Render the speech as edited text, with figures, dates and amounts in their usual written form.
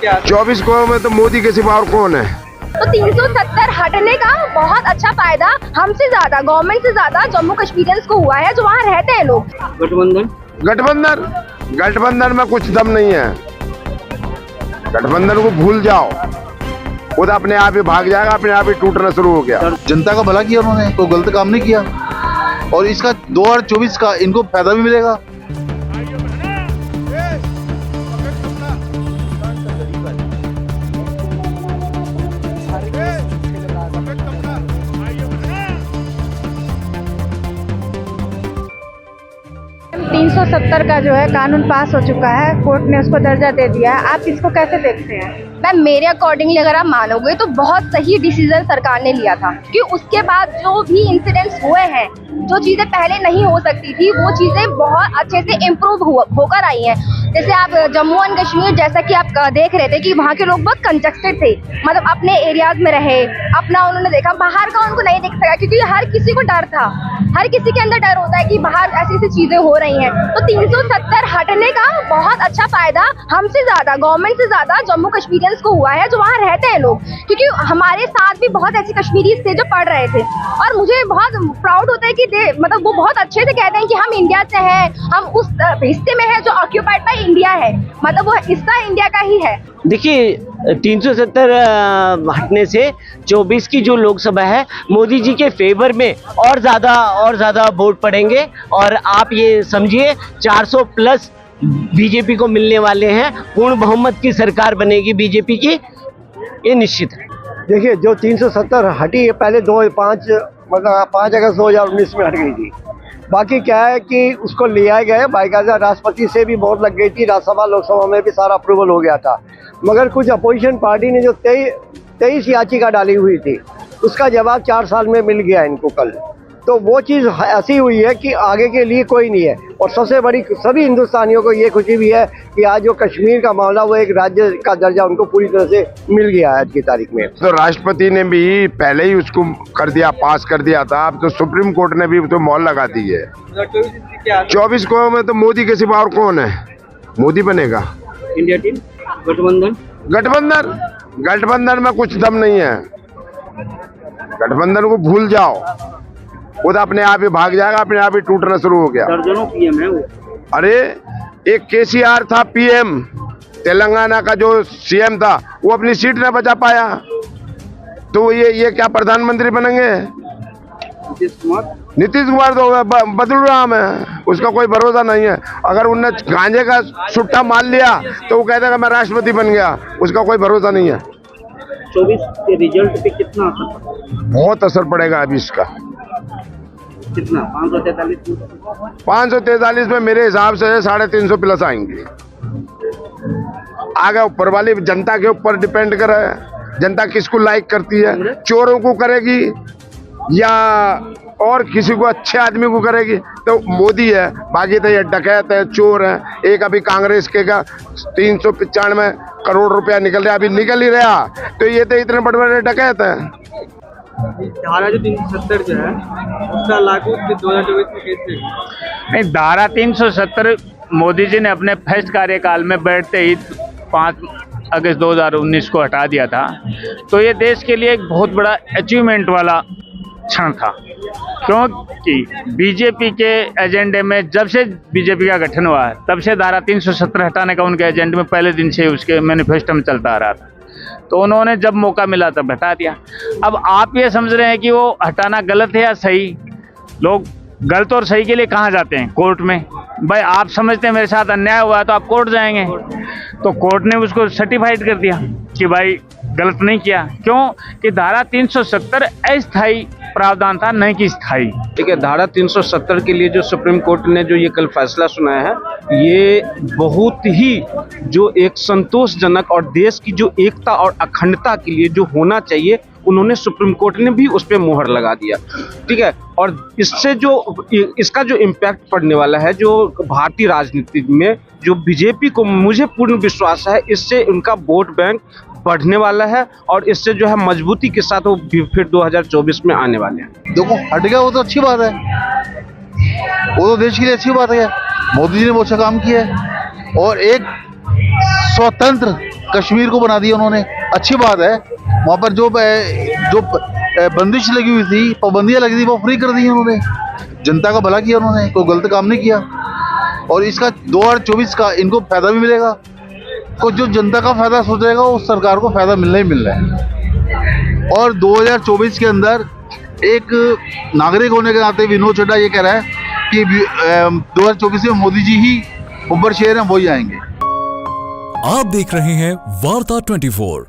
24 को में तो मोदी के सिवा और कौन है। तो 370 हटने का बहुत अच्छा फायदा हमसे ज्यादा, गवर्नमेंट से ज्यादा जम्मू कश्मीरियंस को हुआ है जो वहाँ रहते हैं लोग। गठबंधन में कुछ दम नहीं है। गठबंधन को भूल जाओ, वो तो अपने आप ही भाग जाएगा, अपने आप ही टूटना शुरू हो गया। जनता का भला किया उन्होंने, कोई गलत काम नहीं किया और इसका 2024 का इनको फायदा भी मिलेगा। सौ 370 का जो है कानून पास हो चुका है, कोर्ट ने उसको दर्जा दे दिया है। आप इसको कैसे देखते हैं? मैम, मेरे अकॉर्डिंगली अगर आप मानोगे तो बहुत सही डिसीजन सरकार ने लिया था कि उसके बाद जो भी इंसिडेंट्स हुए हैं, जो चीज़ें पहले नहीं हो सकती थी, वो चीज़ें बहुत अच्छे से इम्प्रूव होकर आई हैं। जैसे आप जम्मू एंड कश्मीर, जैसा कि आप देख रहे थे कि वहाँ के लोग बहुत कंजस्टेड थे, मतलब अपने एरियाज में रहे, अपना उन्होंने देखा, बाहर का उनको नहीं देख सका क्योंकि हर किसी को डर था, हर किसी के अंदर डर होता है कि बाहर ऐसी ऐसी चीज़ें हो रही हैं। तो 370 हटने का बहुत अच्छा फायदा हमसे ज़्यादा, गवर्नमेंट से ज़्यादा जम्मू कश्मीरियंस को हुआ है जो वहाँ रहते हैं लोग, क्योंकि हमारे साथ भी बहुत ऐसे कश्मीरी थे जो पढ़ रहे थे और मुझे बहुत प्राउड होता है कि मतलब वो बहुत अच्छे से कहते हैं कि हम इंडिया से हैं, हम उस हिस्से में हैं जो ऑक्यूपाइड बाय इंडिया है, मतलब वो हिस्सा इंडिया का ही है। देखिए, 370 हटने से 24 की जो लोकसभा है मोदी जी के फेवर में और ज़्यादा वोट पड़ेंगे और आप ये समझिए 400 प्लस बीजेपी को मिलने वाले हैं। पूर्ण बहुमत की सरकार बनेगी बीजेपी की, ये निश्चित है। देखिए, जो 370 हटी है पहले 5 अगस्त 2019 में हट गई थी। बाकी क्या है कि उसको लिया गया, बाकायदा राष्ट्रपति से भी वोट लग गई थी, राज्यसभा लोकसभा में भी सारा अप्रूवल हो गया था, मगर कुछ अपोजिशन पार्टी ने जो 23 याचिका डाली हुई थी उसका जवाब 4 साल में मिल गया इनको कल। तो वो चीज़ ऐसी हुई है कि आगे के लिए कोई नहीं है। और सबसे बड़ी सभी हिंदुस्तानियों को ये खुशी भी है कि आज जो कश्मीर का मामला वो एक राज्य का दर्जा उनको पूरी तरह से मिल गया है आज की तारीख में। तो राष्ट्रपति ने भी पहले ही उसको कर दिया, पास कर दिया था, अब तो सुप्रीम कोर्ट ने भी तो मोहर लगा दी है। 24 को में तो मोदी के सिवा और कौन है। मोदी बनेगा। इंडिया टीम गठबंधन में कुछ दम नहीं है। गठबंधन को भूल जाओ, वो तो अपने आप ही भाग जाएगा, अपने आप ही टूटना शुरू हो गया। दर्जनों पीएम है वो। अरे एक केसीआर था पीएम, तेलंगाना का जो सीएम था, वो अपनी सीट न बचा पाया, तो ये क्या प्रधानमंत्री बनेंगे। नीतीश कुमार तो बदल राम है, उसका कोई भरोसा नहीं है। अगर उनने गांजे का सुट्टा मार लिया तो वो कहता है मैं राष्ट्रपति बन गया, उसका कोई भरोसा नहीं है। 24 के रिजल्ट पे कितना असर पड़ेगा? बहुत असर पड़ेगा अभी इसका। कितना? 543 में मेरे हिसाब से 350 प्लस आएंगे। आगे ऊपर वाली जनता के ऊपर डिपेंड करे, जनता किसको लाइक करती है, चोरों को करेगी या और किसी को अच्छे आदमी को करेगी। तो मोदी है, बाकी तो ये डकैत है, चोर है। एक अभी कांग्रेस के का 395 करोड़ रुपया निकल रहा, अभी निकल ही रहा, तो ये तो इतने बड़े बड़े डकैत है। धारा जो 370 जो है उसका लागू 2024 में कैसे? नहीं, धारा 370 मोदी जी ने अपने फर्स्ट कार्यकाल में बैठते ही 5 अगस्त 2019 को हटा दिया था। तो ये देश के लिए एक बहुत बड़ा अचीवमेंट वाला क्षण था, क्योंकि बीजेपी के एजेंडे में जब से बीजेपी का गठन हुआ है तब से धारा 370 हटाने का उनके एजेंडे में पहले दिन से उसके मैनिफेस्टो में चलता आ रहा था। तो उन्होंने जब मौका मिला तब हटा दिया। अब आप ये समझ रहे हैं कि वो हटाना गलत है या सही। लोग गलत और सही के लिए कहाँ जाते हैं? कोर्ट में। भाई आप समझते हैं मेरे साथ अन्याय हुआ तो आप कोर्ट जाएंगे, तो कोर्ट ने उसको सर्टिफाइड कर दिया कि भाई गलत नहीं किया। क्यों कि धारा 370 अस्थायी प्रावधान था, नहीं कि स्थायी। ठीक है, धारा 370 के लिए जो सुप्रीम कोर्ट ने जो ये कल फैसला सुनाया है, ये बहुत ही जो एक संतोषजनक और देश की जो एकता और अखंडता के लिए जो होना चाहिए, उन्होंने सुप्रीम कोर्ट ने भी उस पर मोहर लगा दिया। ठीक है, और इससे जो इसका जो इम्पैक्ट पड़ने वाला है जो भारतीय राजनीति में, जो बीजेपी को मुझे पूर्ण विश्वास है इससे उनका वोट बैंक बढ़ने वाला है और इससे जो है मजबूती के साथ वो फिर 2024 में आने वाले हैं। देखो, हट गया वो तो अच्छी बात है, वो तो देश के लिए अच्छी बात है। मोदी जी ने बहुत अच्छा काम किया है और एक स्वतंत्र कश्मीर को बना दिया उन्होंने, अच्छी बात है। वहाँ पर जो बंदिश लगी हुई थी, पाबंदियाँ लगी थी, वो फ्री कर दी उन्होंने। जनता का भला किया उन्होंने, कोई गलत काम नहीं किया। और इसका 2024 का इनको फायदा भी मिलेगा। तो जो जनता का फायदा सोचेगा उस सरकार को फायदा मिलना ही मिलना है। और 2024 के अंदर एक नागरिक होने के नाते विनोद चड्ढा ये कह रहा है कि 2024 में मोदी जी ही ऊपर शेर हैं, वही आएंगे। आप देख रहे हैं वार्ता 24।